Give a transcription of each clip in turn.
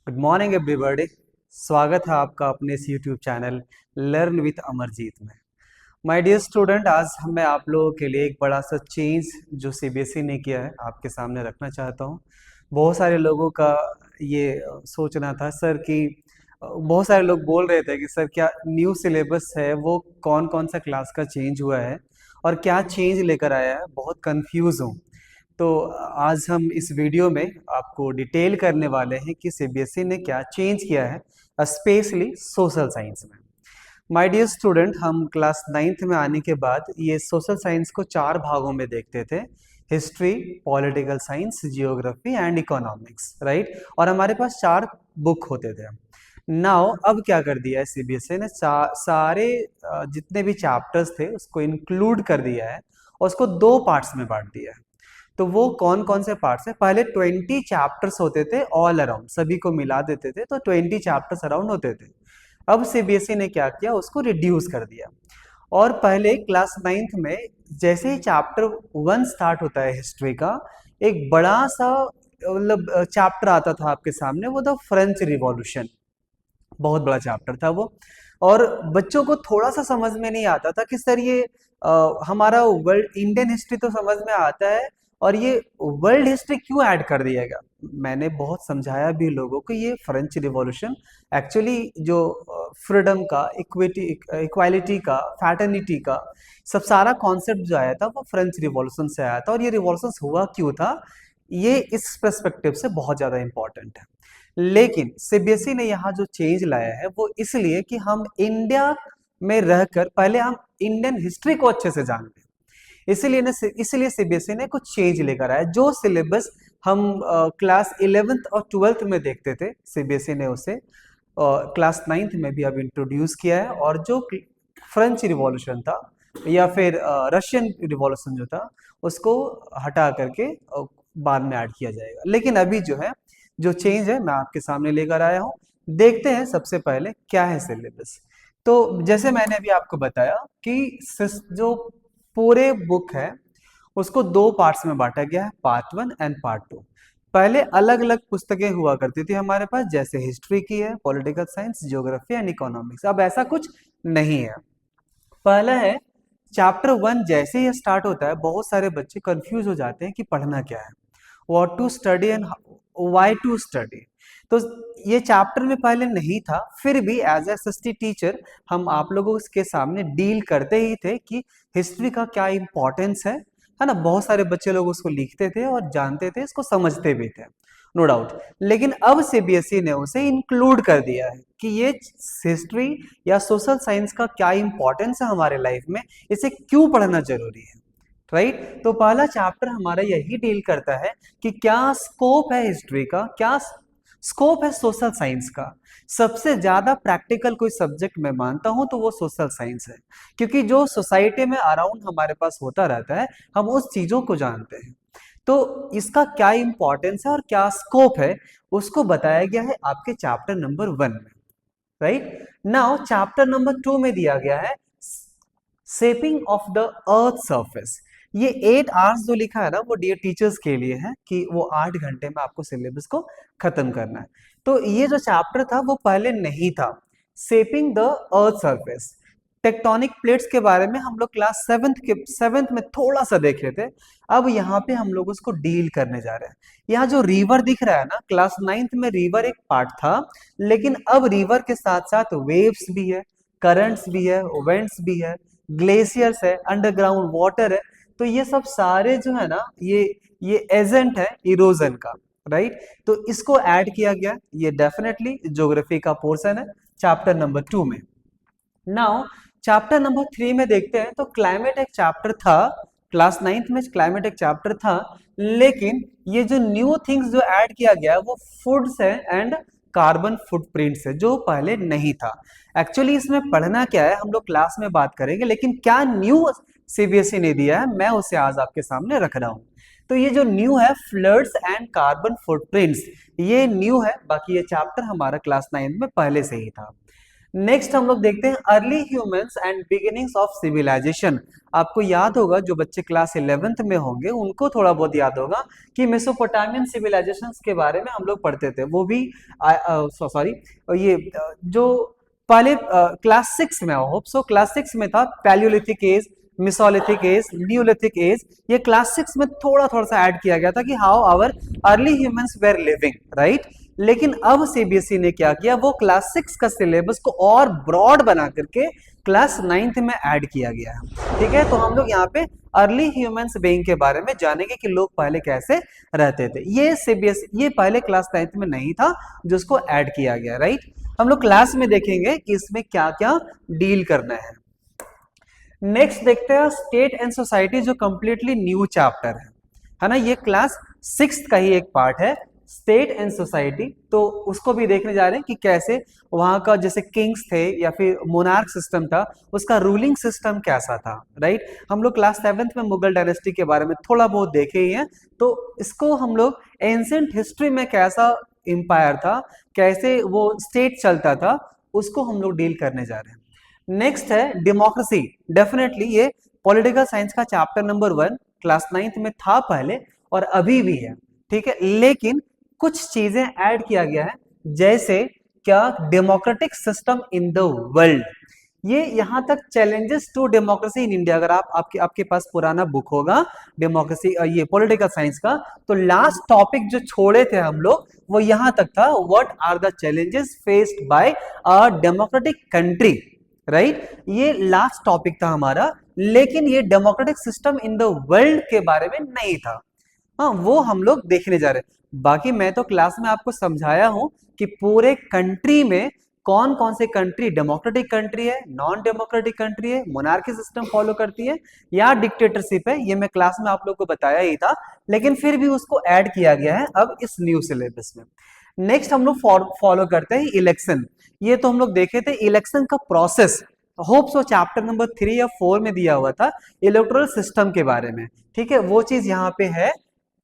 Good morning everybody. स्वागत है आपका अपने इस YouTube channel learn with Amarjeet में। माय डियर स्टूडेंट, आज मैं आप लोगों के लिए एक बड़ा सा चेंज जो सीबीएसई ने किया है आपके सामने रखना चाहता हूँ। बहुत सारे लोगों का ये सोचना था सर कि बहुत सारे लोग बोल रहे थे कि सर क्या न्यू सिलेबस है वो कौन कौन सा क्लास का चेंज हुआ है और क्या चेंज लेकर आया है, बहुत कंफ्यूज हूँ। तो आज हम इस वीडियो में आपको डिटेल करने वाले हैं कि सीबीएसई ने क्या चेंज किया है, स्पेशली सोशल साइंस में। माय डियर स्टूडेंट, हम क्लास 9th में आने के बाद ये सोशल साइंस को चार भागों में देखते थे। History, political science, geography and economics, right. और हमारे पास चार बुक होते थे। नाउ अब क्या कर दिया है सीबीएसई ने, सारे जितने भी चैप्टर्स थे उसको इंक्लूड कर दिया है और उसको दो पार्ट्स में बांट दिया है। तो वो कौन कौन से पार्ट्स है? पहले 20 चैप्टर्स होते थे, ऑल अराउंड सभी को मिला देते थे, तो 20 चैप्टर्स अराउंड होते थे। अब सीबीएसई ने क्या किया, उसको रिड्यूस कर दिया। और पहले क्लास 9th में जैसे ही चैप्टर 1 स्टार्ट होता है हिस्ट्री का, एक बड़ा सा मतलब चैप्टर आता था आपके सामने, वो था फ्रेंच रिवॉल्यूशन। बहुत बड़ा चैप्टर था वो। और बच्चों को थोड़ा सा समझ में नहीं आता था कि सर ये हमारा वर्ल्ड इंडियन हिस्ट्री तो समझ में आता है और ये वर्ल्ड हिस्ट्री क्यों ऐड कर दिया गया। मैंने बहुत समझाया भी लोगों को, ये फ्रेंच रिवॉल्यूशन एक्चुअली जो फ्रीडम का, इक्विटी, इक्वालिटी का, फैटर्निटी का सब सारा कॉन्सेप्ट जो आया था वो फ्रेंच रिवॉल्यूशन से आया था। और ये रिवॉल्यूशन हुआ क्यों था, ये इस पर्सपेक्टिव से बहुत ज्यादा इंपॉर्टेंट है। लेकिन सीबीएसई ने यहाँ जो चेंज लाया है वो इसलिए कि हम इंडिया में रहकर पहले हम इंडियन हिस्ट्री को अच्छे से जान लें। इसीलिए सीबीएसई ने कुछ चेंज लेकर आया। जो सिलेबस हम क्लास 11th और 12th में देखते थे, सीबीएसई ने उसे क्लास 9th में भी अब इंट्रोड्यूस किया है। और जो फ्रेंच रिवॉल्यूशन था या फिर रशियन रिवॉल्यूशन जो था, उसको हटा करके बाद में ऐड किया जाएगा। लेकिन अभी जो है, जो चेंज है मैं आपके सामने लेकर आया हूँ। देखते हैं सबसे पहले क्या है सिलेबस। तो जैसे मैंने अभी आपको बताया कि जो पूरे बुक है उसको दो पार्ट्स में बांटा गया है, पार्ट 1 एंड पार्ट 2। पहले अलग अलग पुस्तकें हुआ करती थी हमारे पास, जैसे हिस्ट्री की है, political science, geography and economics. अब ऐसा कुछ नहीं है। पहला है चैप्टर 1। जैसे ही स्टार्ट होता है बहुत सारे बच्चे कंफ्यूज हो जाते हैं कि पढ़ना क्या है, what to study and why to study. तो ये चैप्टर में पहले नहीं था, फिर भी एज एसएसटी टीचर हम आप लोगों के सामने डील करते ही थे कि हिस्ट्री का क्या इंपॉर्टेंस है ना। बहुत सारे बच्चे लोग उसको लिखते थे और जानते थे, इसको समझते भी थे, नो डाउट। लेकिन अब सीबीएसई ने उसे इंक्लूड कर दिया है कि ये हिस्ट्री या सोशल साइंस का क्या इंपॉर्टेंस है हमारे लाइफ में, इसे क्यों पढ़ना जरूरी है, राइट। तो पहला चैप्टर हमारा यही डील करता है कि क्या स्कोप है हिस्ट्री का, क्या स्कोप है सोशल साइंस का। सबसे ज्यादा प्रैक्टिकल कोई सब्जेक्ट मैं मानता हूं तो वो सोशल साइंस है, क्योंकि जो सोसाइटी में अराउंड हमारे पास होता रहता है हम उस चीजों को जानते हैं। तो इसका क्या इंपॉर्टेंस है और क्या स्कोप है, उसको बताया गया है आपके चैप्टर नंबर 1 में, राइट। नाउ चैप्टर नंबर 2 में दिया गया है shaping of the earth surface. ये 8 आवर्स जो लिखा है ना, वो डियर टीचर्स के लिए है कि वो 8 घंटे में आपको सिलेबस को खत्म करना है। तो ये जो चैप्टर था वो पहले नहीं था। Shaping the earth surface, tectonic plates के बारे में हम लोग क्लास 7th में थोड़ा सा देखे थे। अब यहाँ पे हम लोग उसको डील करने जा रहे हैं। यहाँ जो रिवर दिख रहा है ना, क्लास 9th में रिवर एक पार्ट था, लेकिन अब रिवर के साथ साथ वेव्स भी है, करंट्स भी है, वेंट्स भी है, ग्लेशियर्स है, अंडरग्राउंड वाटर है। तो ये सब सारे जो है ना, ये एजेंट है इरोजन का, राइट। तो इसको ऐड किया गया, ये डेफिनेटली ज्योग्राफी का पोर्शन है चैप्टर नंबर 2 में। नाउ चैप्टर नंबर 3 में देखते हैं तो क्लाइमेट एक चैप्टर था, क्लास 9th में क्लाइमेट एक चैप्टर था। लेकिन ये जो न्यू थिंग्स जो ऐड किया गया वो फूड्स है एंड कार्बन फुटप्रिंट्स है, जो पहले नहीं था। एक्चुअली इसमें पढ़ना क्या है हम लोग क्लास में बात करेंगे, लेकिन क्या न्यू सीबीएसई ने दिया है मैं उसे आज आपके सामने रख रहा हूँ। तो ये जो न्यू है फ्लड्स एंड कार्बन फुटप्रिंट्स, ये न्यू है। बाकी ये चैप्टर हमारा क्लास 9 में पहले से ही था। नेक्स्ट हम लोग देखते हैं early humans and beginnings of civilisation. आपको याद होगा, जो बच्चे क्लास 11th में होंगे उनको थोड़ा बहुत याद होगा कि मेसोपोटामियन सिविलाइजेशंस के बारे में हम लोग पढ़ते थे। वो भी सॉरी, ये जो पहले क्लास 6 में, होप सो क्लास 6 में था, palaeolithic age, mesolithic age, neolithic age. ये क्लास 6 में थोड़ा थोड़ा सा ऐड किया गया था कि how our early humans were living, right. लेकिन अब सीबीएसई ने क्या किया, वो क्लास 6 का सिलेबस को और ब्रॉड बना करके क्लास 9th में ऐड किया गया है। ठीक है, तो हम लोग यहाँ पे अर्ली ह्यूमंस बीइंग के बारे में जानेंगे कि लोग पहले कैसे रहते थे। ये सीबीएसई, ये पहले क्लास 9th में नहीं था जिसको ऐड किया गया, राइट। हम लोग क्लास में देखेंगे कि इसमें क्या क्या डील करना है। नेक्स्ट देखते हैं स्टेट एंड सोसाइटी, जो कंप्लीटली न्यू चैप्टर है ना। ये क्लास 6 का ही एक पार्ट है, स्टेट एंड सोसाइटी। तो उसको भी देखने जा रहे हैं कि कैसे वहां का, जैसे किंग्स थे या फिर मोनार्क सिस्टम था, उसका रूलिंग सिस्टम कैसा था, राइट। हम लोग क्लास 7th में मुगल डायनेस्टी के बारे में थोड़ा बहुत देखे ही हैं, तो इसको हम लोग एंशिएंट हिस्ट्री में कैसा एम्पायर था, कैसे वो स्टेट चलता था, उसको हम लोग डील करने जा रहे हैं। नेक्स्ट है डेमोक्रेसी। डेफिनेटली ये पॉलिटिकल साइंस का चैप्टर नंबर 1 क्लास 9th में था पहले और अभी भी है, ठीक है। लेकिन कुछ चीजें ऐड किया गया है, जैसे क्या, democratic system in the world. ये यहां तक challenges to democracy in India. अगर आपके पास पुराना बुक होगा डेमोक्रेसी, ये पॉलिटिकल साइंस का, तो लास्ट टॉपिक जो छोड़े थे हम लोग वो यहां तक था, what are the challenges faced by a democratic country, right. ये लास्ट टॉपिक था हमारा, लेकिन ये democratic system in the world के बारे में नहीं था। हाँ, वो हम लोग देखने जा रहे हैं। बाकी मैं तो क्लास में आपको समझाया हूं कि पूरे कंट्री में कौन कौन से कंट्री डेमोक्रेटिक कंट्री है, नॉन डेमोक्रेटिक कंट्री है, मोनार्की सिस्टम फॉलो करती है या डिक्टेटरशिप है, ये मैं क्लास में आप लोग को बताया ही था। लेकिन फिर भी उसको ऐड किया गया है अब इस न्यू सिलेबस में। नेक्स्ट हम लोग फॉलो करते हैं इलेक्शन। ये तो हम लोग देखे थे इलेक्शन का process, hope so chapter number 3 या 4 में दिया हुआ था इलेक्टोरल सिस्टम के बारे में, ठीक है। वो चीज यहाँ पे है,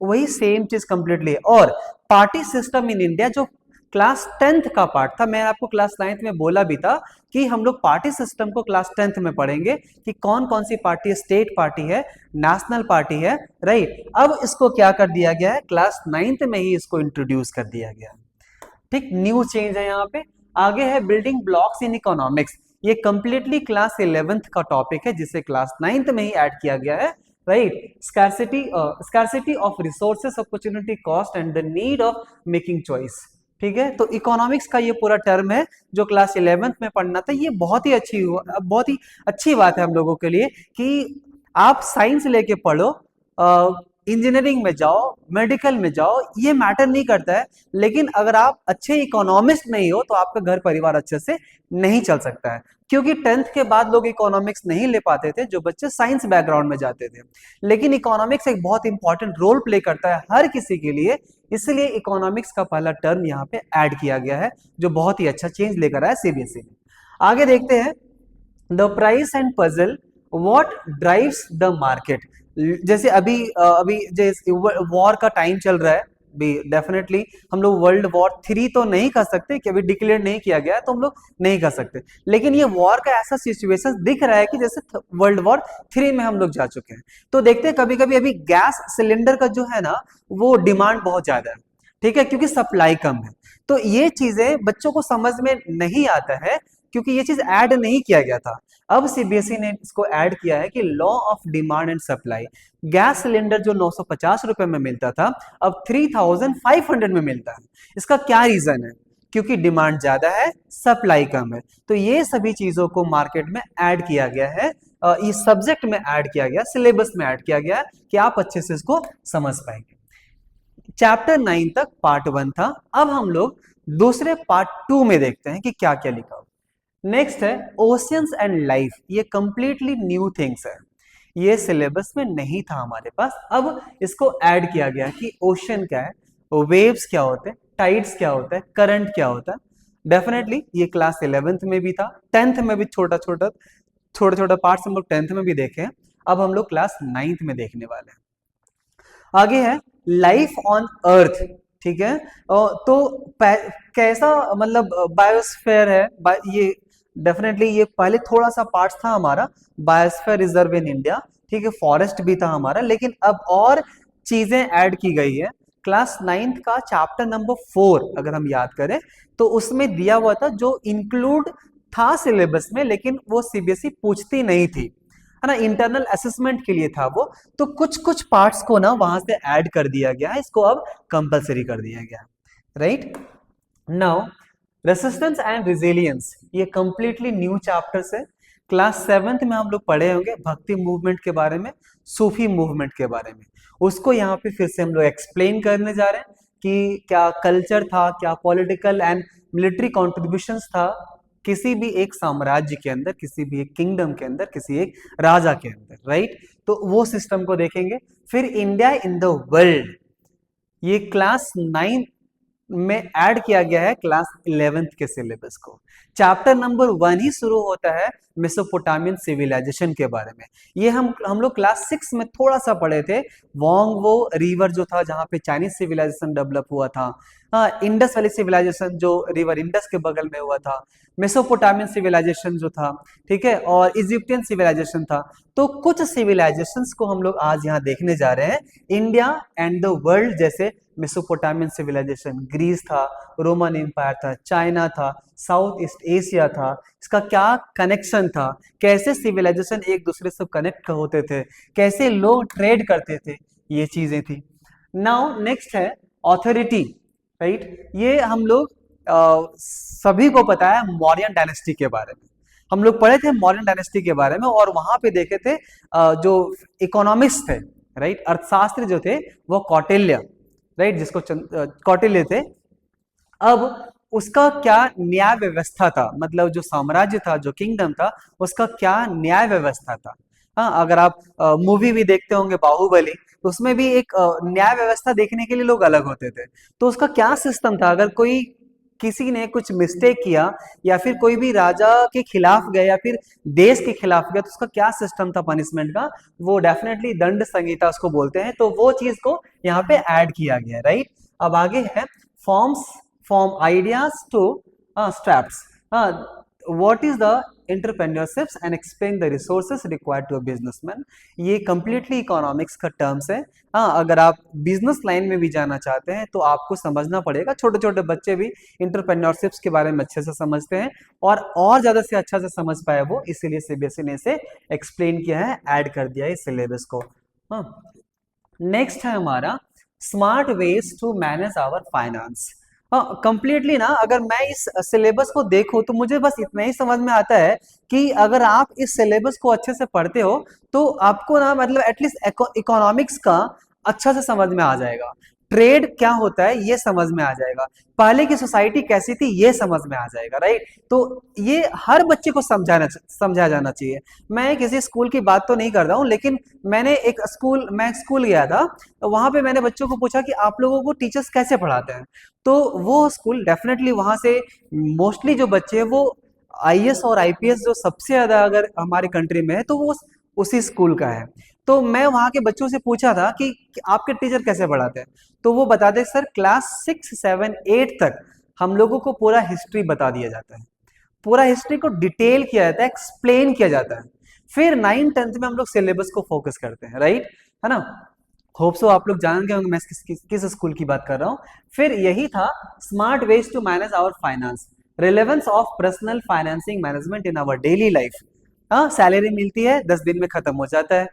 वही सेम चीज कंप्लीटली। और पार्टी सिस्टम इन इंडिया जो क्लास 10th का पार्ट था, मैं आपको क्लास 9th में बोला भी था कि हम लोग पार्टी सिस्टम को क्लास 10th में पढ़ेंगे कि कौन कौन सी पार्टी है, स्टेट पार्टी है, नेशनल पार्टी है, राइट। अब इसको क्या कर दिया गया है, क्लास 9th में ही इसको इंट्रोड्यूस कर दिया गया, ठीक। न्यू चेंज है यहाँ पे। आगे है बिल्डिंग ब्लॉक्स इन इकोनॉमिक्स। ये कंप्लीटली क्लास 11th का टॉपिक है जिसे क्लास 9th में ही ऐड किया गया है, right. Scarcity of resources, opportunity cost and the need of making choice, ठीक है। तो इकोनॉमिक्स का ये पूरा टर्म है जो क्लास 11th में पढ़ना था। ये बहुत ही अच्छी बात है हम लोगों के लिए कि आप साइंस लेके पढ़ो, इंजीनियरिंग में जाओ, मेडिकल में जाओ, ये मैटर नहीं करता है। लेकिन अगर आप अच्छे इकोनॉमिस्ट नहीं हो तो आपका घर परिवार अच्छे से नहीं चल सकता है, क्योंकि 10th के बाद लोग इकोनॉमिक्स नहीं ले पाते थे जो बच्चे साइंस बैकग्राउंड में जाते थे। लेकिन इकोनॉमिक्स एक बहुत इंपॉर्टेंट रोल प्ले करता है हर किसी के लिए, इसलिए इकोनॉमिक्स का पहला टर्म यहाँ पे ऐड किया गया है, जो बहुत ही अच्छा चेंज लेकर आया सीबीएसई ने। आगे देखते हैं the price and puzzle, what drives the market. जैसे अभी जैसे वॉर का टाइम चल रहा है भी, डेफिनेटली हम लोग वर्ल्ड वॉर 3 तो नहीं कर सकते कि अभी डिक्लेयर नहीं किया गया है तो हम लोग नहीं कर सकते। लेकिन ये वॉर का ऐसा सिचुएशन दिख रहा है कि जैसे वर्ल्ड वॉर 3 में हम लोग जा चुके हैं। तो देखते हैं कभी कभी अभी गैस सिलेंडर का जो है ना, वो डिमांड बहुत ज्यादा है, ठीक है, क्योंकि सप्लाई कम है। तो ये चीजें बच्चों को समझ में नहीं आता है, क्योंकि ये चीज ऐड नहीं किया गया था। अब सीबीएसई ने इसको ऐड किया है कि law of demand and supply. Gas cylinder जो 950 रुपए में मिलता था, अब 3500 में मिलता है। इसका क्या रीजन है? क्योंकि डिमांड ज्यादा है, सप्लाई कम है। तो ये सभी चीजों को मार्केट में ऐड किया गया है, इस सब्जेक्ट में ऐड किया गया, सिलेबस में ऐड किया गया, कि आप अच्छे से इसको समझ पाएंगे। चैप्टर 9 तक पार्ट 1 था। अब हम लोग दूसरे पार्ट 2 में देखते हैं कि क्या क्या लिखा हुआ। नेक्स्ट है ओशियंस एंड लाइफ। ये कंप्लीटली न्यू थिंग्स है, ये सिलेबस में नहीं था हमारे पास, अब इसको ऐड किया गया कि ओशन क्या है, वेव्स क्या होते हैं, टाइड्स क्या होता है, करंट क्या होता है। डेफिनेटली ये क्लास 11th में भी था, 10th में भी छोटा छोटा पार्ट्स हम लोग 10th में भी देखे हैं। अब हम लोग क्लास 9th में देखने वाले हैं। आगे है लाइफ ऑन अर्थ, ठीक है। तो कैसा, मतलब बायोस्फेयर है, ये डेफिनेटली ये पहले थोड़ा सा पार्ट था हमारा बायोस्फीयर रिजर्व इन इंडिया, ठीक है, फॉरेस्ट भी था हमारा, लेकिन अब और चीजें ऐड की गई है। क्लास 9th का चैप्टर नंबर 4 अगर हम याद करें तो उसमें दिया हुआ था, जो इंक्लूड था सिलेबस में, लेकिन वो सीबीएसई पूछती नहीं थी, है ना, इंटरनल असेसमेंट के लिए था वो। तो कुछ कुछ पार्ट्स को ना वहां से ऐड कर दिया गया है, इसको अब कंपलसरी कर दिया गया, right. Now resistance and resilience, ये कंप्लीटली न्यू चैप्टर्स है। क्लास 7th में हम लोग पढ़े होंगे भक्ति मूवमेंट के बारे में, सूफी मूवमेंट के बारे में, उसको यहाँ पे फिर से हम लोग एक्सप्लेन करने जा रहे हैं कि क्या कल्चर था, क्या पॉलिटिकल एंड मिलिट्री कॉन्ट्रीब्यूशंस था किसी भी एक साम्राज्य के अंदर, किसी भी एक किंगडम के अंदर, किसी एक राजा के अंदर, राइट। तो वो सिस्टम को देखेंगे। फिर इंडिया इन द वर्ल्ड, ये क्लास 9 में ऐड किया गया है क्लास 11th के सिलेबस को। चैप्टर नंबर 1 ही शुरू होता है मेसोपोटामियन सिविलाइजेशन के बारे में। ये हम लोग क्लास 6 में थोड़ा सा पढ़े थे। वो रिवर जो था जहां पे चाइनीज सिविलाइजेशन डेवलप हुआ था, हाँ, इंडस वैली सिविलाइजेशन जो रिवर इंडस के बगल में हुआ था, मेसोपोटामियन सिविलाइजेशन जो था, ठीक है, और इजिप्टियन सिविलाइजेशन था। तो कुछ सिविलाइजेशंस को हम लोग आज यहाँ देखने जा रहे हैं। इंडिया एंड द वर्ल्ड, जैसे मेसोपोटामियन सिविलाइजेशन, ग्रीस था, रोमन एम्पायर था, चाइना था, साउथ ईस्ट एशिया था, इसका क्या कनेक्शन था, कैसे सिविलाइजेशन एक दूसरे से कनेक्ट होते थे, कैसे लोग ट्रेड करते थे, ये चीजें थी। नाउ नेक्स्ट है ऑथोरिटी, राइट। ये हम लोग सभी को पता है मौर्यन डायनेस्टी के बारे में, हम लोग पढ़े थे मौर्यन डायनेस्टी के बारे में, और वहां पे देखे थे जो इकोनॉमिक्स थे, राइट, अर्थशास्त्री जो थे वो कौटिल्य, राइट, जिसको कौटिल्य थे। अब उसका क्या न्याय व्यवस्था था, मतलब जो साम्राज्य था, जो किंगडम था, उसका क्या न्याय व्यवस्था था। हाँ, अगर आप मूवी भी देखते होंगे बाहुबली, तो उसमें भी एक न्याय व्यवस्था देखने के लिए लोग अलग होते थे। तो उसका क्या सिस्टम था, अगर कोई किसी ने कुछ मिस्टेक किया या फिर कोई भी राजा के खिलाफ गया या फिर देश के खिलाफ गया, तो उसका क्या सिस्टम था पनिशमेंट का, वो डेफिनेटली दंड संहिता उसको बोलते हैं। तो वो चीज को यहाँ पे ऐड किया गया, राइट। अब आगे है forms, form ideas to steps, what is the entrepreneurships and explain the resources required to a businessman. ये कंप्लीटली इकोनॉमिक्स का टर्म्स है। हाँ, अगर आप बिजनेस लाइन में भी जाना चाहते हैं तो आपको समझना पड़ेगा। छोटे छोटे बच्चे भी इंटरप्रेन्योरशिप्स के बारे में अच्छे से समझते हैं, और ज्यादा से अच्छा से समझ पाए वो, इसीलिए सीबीएसई ने इसे एक्सप्लेन किया है, ऐड कर दिया है इस सिलेबस को। हाँ, नेक्स्ट है हमारा smart ways to manage our finance. हाँ, कंप्लीटली ना, अगर मैं इस सिलेबस को देखूं तो मुझे बस इतना ही समझ में आता है कि अगर आप इस सिलेबस को अच्छे से पढ़ते हो तो आपको ना, मतलब एटलीस्ट इकोनॉमिक्स का अच्छा से समझ में आ जाएगा, ट्रेड क्या होता है ये समझ में आ जाएगा, पहले की सोसाइटी कैसी थी ये समझ में आ जाएगा, राइट। तो ये हर बच्चे को समझाया जाना चाहिए। मैं किसी स्कूल की बात तो नहीं कर रहा हूँ, लेकिन मैं स्कूल गया था, तो वहां पे मैंने बच्चों को पूछा कि आप लोगों को टीचर्स कैसे पढ़ाते हैं। तो वो स्कूल डेफिनेटली वहां से मोस्टली जो बच्चे हैं वो आईएएस और आईपीएस जो सबसे ज्यादा अगर हमारे कंट्री में है तो वो उसी स्कूल का है। तो मैं वहां के बच्चों से पूछा था कि आपके टीचर कैसे पढ़ाते हैं, तो वो बताते सर क्लास 6, 7, 8 तक हम लोगों को पूरा हिस्ट्री बता दिया जाता है, पूरा हिस्ट्री को डिटेल किया जाता है, एक्सप्लेन किया जाता है। फिर 9, 10th में हम लोग सिलेबस को फोकस करते हैं, राइट, है ना। होप सो आप लोग जान गए होंगे मैं किस स्कूल की बात कर रहा हूँ। फिर यही था smart ways to manage our finance, relevance of personal financing management in our daily life. हाँ, सैलरी मिलती है, 10 दिन में खत्म हो जाता है।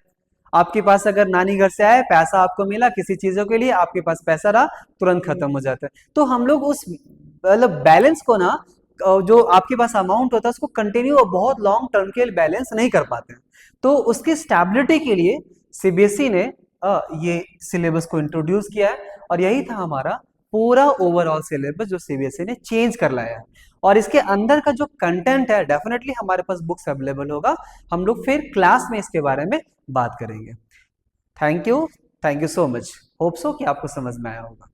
आपके पास अगर नानी घर से आए, पैसा आपको मिला किसी चीजों के लिए, आपके पास पैसा रहा, तुरंत खत्म हो जाता है। तो हम लोग उस मतलब बैलेंस को ना, जो आपके पास अमाउंट होता है उसको कंटिन्यू और बहुत लॉन्ग टर्म के लिए बैलेंस नहीं कर पाते हैं। तो उसकी स्टेबिलिटी के लिए सीबीएसई ने ये सिलेबस को इंट्रोड्यूस किया है, और यही था हमारा पूरा ओवरऑल सिलेबस जो सीबीएसई ने चेंज कर लाया है। और इसके अंदर का जो कंटेंट है डेफिनेटली हमारे पास बुक्स अवेलेबल होगा, हम लोग फिर क्लास में इसके बारे में बात करेंगे। Thank you, thank you so much. Hope so कि आपको समझ में आया होगा।